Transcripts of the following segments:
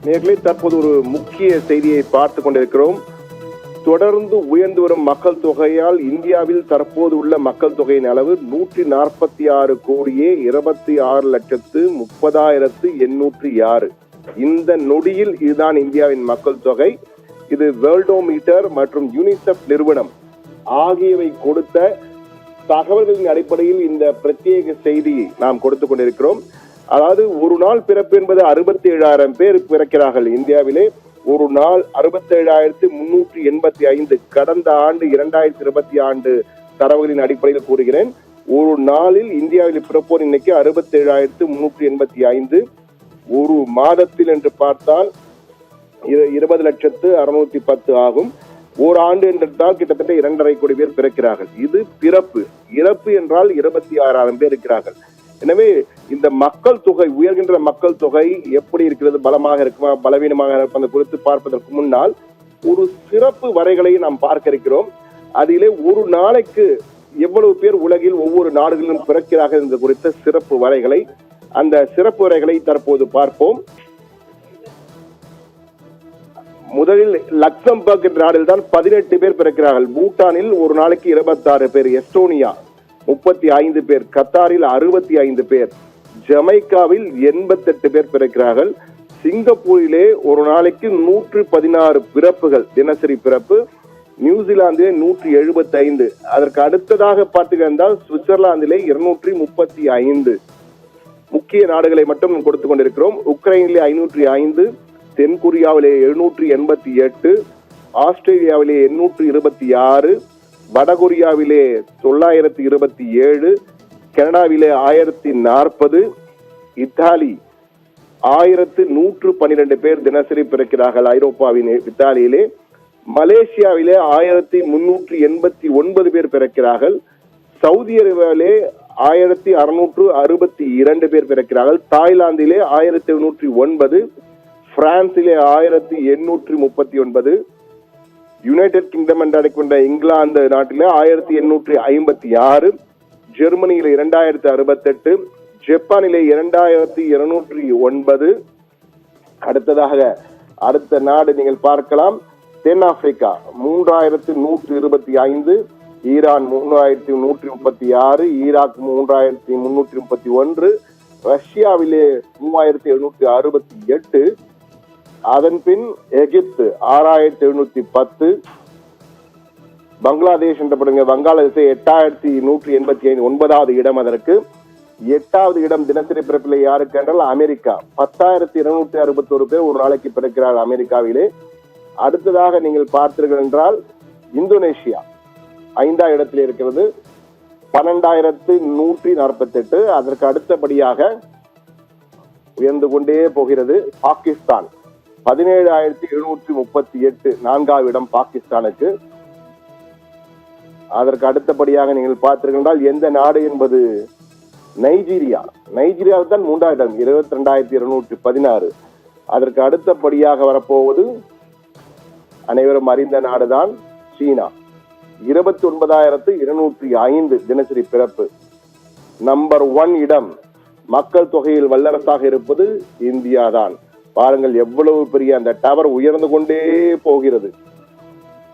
நேர்களே, தற்போது ஒரு முக்கிய செய்தியை பார்த்து கொண்டிருக்கிறோம். தொடர்ந்து உயர்ந்து வரும் மக்கள் தொகையால் இந்தியாவில் தற்போது உள்ள மக்கள் தொகையின் அளவு 146 கோடியே 26,30,806. இந்த நொடியில் இதுதான் இந்தியாவின் மக்கள் தொகை. இது வேர்ல்டோமீட்டர் மற்றும் யூனிசெஃப் நிறுவனம் ஆகியவை கொடுத்த தகவல்களின் அடிப்படையில் இந்த பிரத்யேக செய்தியை நாம் கொடுத்துக் கொண்டிருக்கிறோம். அதாவது ஒரு நாள் பிறப்பு என்பது 67,000 பேர் பிறக்கிறார்கள் இந்தியாவிலே. ஒரு நாள் 67,385. கடந்த ஆண்டு 2020 ஆண்டு தரவுகளின் அடிப்படையில் கூறுகிறேன். ஒரு நாளில் இந்தியாவில் பிறப்போர் இன்னைக்கு 67,385. ஒரு மாதத்தில் என்று பார்த்தால் 20,610,000 ஆகும். ஒரு ஆண்டு என்றால் கிட்டத்தட்ட 2.5 கோடி பேர் பிறக்கிறார்கள். இது பிறப்பு. இறப்பு என்றால் 26,000 பேர் இருக்கிறார்கள். எனவே இந்த மக்கள் தொகை, உயர்கின்ற மக்கள் தொகை எப்படி இருக்கிறது, பலமாக இருக்குமா பலவீனமாக இருப்பது குறித்து பார்ப்பதற்கு முன்னால் ஒரு சிறப்பு வரைகளை நாம் பார்க்க இருக்கிறோம். அதிலே ஒரு நாளைக்கு எவ்வளவு பேர் உலகில் ஒவ்வொரு நாடுகளிலும் பிறக்கிறார்கள் என்பது குறித்த சிறப்பு வரைகளை, அந்த சிறப்பு வரைகளை தற்போது பார்ப்போம். முதலில் லக்சம்பர்க் என்ற நாடில் தான் 18 பேர் பிறக்கிறார்கள். பூட்டானில் ஒரு நாளைக்கு 26 பேர். எஸ்டோனியா 35 பேர். கத்தாரில் 65 பேர். ஜமைக்காவில் 88 பேர் பிறக்கிறார்கள். சிங்கப்பூரிலே ஒரு நாளைக்கு 116 பிறப்புகள், தினசரி பிறப்பு. நியூசிலாந்திலே 175. அதற்கு அடுத்ததாக பார்த்தீர்கள் சுவிட்சர்லாந்திலே 235. முக்கிய நாடுகளை மட்டும் கொடுத்துக் கொண்டிருக்கிறோம். உக்ரைனிலே 505, தென்கொரியாவிலே 788, ஆஸ்திரேலியாவிலே 826, வடகொரியாவிலே 927, கனடாவிலே 1040, இத்தாலி 1112 பேர் தினசரி பிறக்கிறார்கள் ஐரோப்பாவின் இத்தாலியிலே. மலேசியாவிலே 1389 பேர் பிறக்கிறார்கள். சவுதி அரேபியாவிலே 1662 பேர் பிறக்கிறார்கள். தாய்லாந்திலே 1709, பிரான்சிலே 1839, யுனைடெட் கிங்டம் என்று அழைக்கின்ற இங்கிலாந்து நாட்டிலே 1856, ஜெர்மனியிலே 2068, ஜப்பானிலே 2209. அடுத்ததாக அடுத்த நாடு நீங்கள் பார்க்கலாம். தென்னாப்பிரிக்கா 3125, ஈரான் 3136, ஈராக் 3331, ரஷ்யாவிலே 3768, அதன் பின் எகிப்து 6710, பங்களாதேஷ் என்ற வங்காளதேச 8185, 9வது இடம். அதற்கு 8வது இடம் தினசரி பிறப்பிலே யாருக்கு என்றால் அமெரிக்கா 10,261 பேர் ஒரு நாளைக்கு பிறக்கிறார் அமெரிக்காவிலே. அடுத்ததாக நீங்கள் பார்த்தீர்கள் என்றால் இந்தோனேஷியா 5வது இடத்தில் இருக்கிறது, 12,148. அதற்கு அடுத்தபடியாக உயர்ந்து கொண்டே போகிறது பாகிஸ்தான் 17,738, 4வது இடம் பாகிஸ்தானுக்கு. அதற்கு அடுத்தபடியாக நீங்கள் பார்த்தீர்கள் எந்த நாடு என்பது நைஜீரியா. நைஜீரியாவில் தான் 3வது இடம் 22,216. அதற்கு அடுத்தபடியாக வரப்போவது அனைவரும் அறிந்த நாடுதான் சீனா 29,205 தினசரி பிறப்பு. நம்பர் 1 இடம் மக்கள் தொகையில் வல்லரசாக இருப்பது இந்தியா தான். பாருங்கள் எவ்வளவு பெரிய அந்த டவர் உயர்ந்து கொண்டே போகிறது.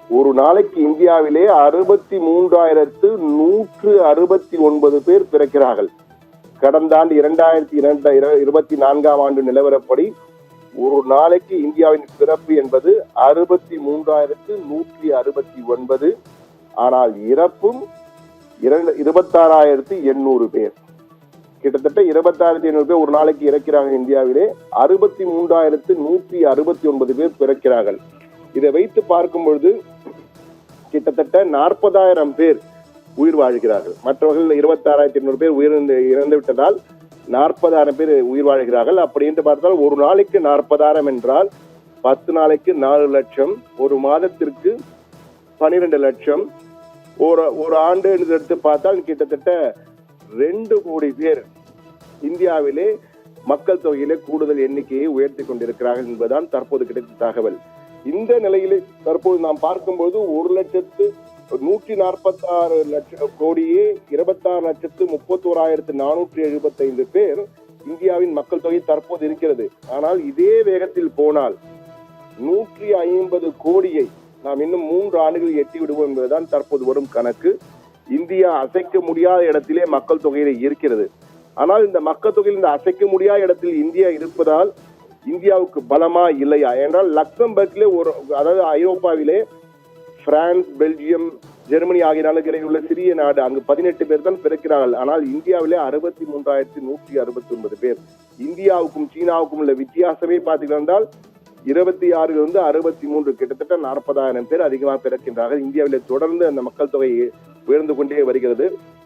ஒரு நாளைக்கு இந்தியாவிலே 63,169 பேர் பிறக்கிறார்கள். கடந்த ஆண்டு 2024 ஆண்டு நிலவரப்படி ஒரு நாளைக்கு இந்தியாவின் பிறப்பு என்பது 63,169. ஆனால் இறப்பும் 26,800 பேர். கிட்டத்தட்ட 26,800 பேர் ஒரு நாளைக்கு இறக்கிறார்கள் இந்தியாவிலே. 63,169 பேர் பிறக்கிறார்கள். இதை வைத்து பார்க்கும் பொழுது கிட்டத்தட்ட 40,000 பேர் உயிர் வாழ்கிறார்கள். மற்றவர்கள் 26,800 பேர் இறந்து விட்டதால் 40,000 பேர் உயிர் வாழ்கிறார்கள். அப்படி என்று பார்த்தால் ஒரு நாளைக்கு 40,000 என்றால் 10 நாளைக்கு 4 லட்சம், ஒரு மாதத்திற்கு 12 லட்சம், ஒரு ஆண்டு எடுத்து பார்த்தால் கிட்டத்தட்ட 2 கோடி பேர் இந்தியாவிலே மக்கள் தொகையிலே கூடுதல் எண்ணிக்கையை உயர்த்தி கொண்டிருக்கிறார்கள் என்பதுதான் தற்போது கிடைத்த தகவல். இந்த நிலையிலே தற்போது நாம் பார்க்கும்போது 1,146,00,000 கோடியே 26,31,475 பேர் இந்தியாவின் மக்கள் தொகை தற்போது இருக்கிறது. ஆனால் இதே வேகத்தில் போனால் 150 கோடியை நாம் இன்னும் 3 ஆண்டுகளில் எட்டி விடுவோம் என்பதுதான் தற்போது வரும் கணக்கு. இந்தியா அசைக்க முடியாத இடத்திலே மக்கள் தொகையிலே இருக்கிறது. ஆனால் இந்த மக்கள் தொகையில் இந்த அசைக்க முடியாத இடத்தில் இந்தியா இருப்பதால் இந்தியாவுக்கு பலமா இல்லையா என்றால், லக்சம்பர்கிலே அதாவது ஐரோப்பாவிலே பிரான்ஸ், பெல்ஜியம், ஜெர்மனி ஆகிய நாடுகளில் உள்ள சிறிய நாடு, அங்கு 18 பேர் தான் பிறக்கிறார்கள். ஆனால் இந்தியாவிலே 63,169 பேர். இந்தியாவுக்கும் சீனாவுக்கும் உள்ள வித்தியாசமே பார்த்தீங்கன்னா 26 63, கிட்டத்தட்ட 40,000 பேர் அதிகமாக பிறக்கின்றார்கள். இந்தியாவிலே தொடர்ந்து அந்த மக்கள் தொகை உயர்ந்து கொண்டே வருகிறது.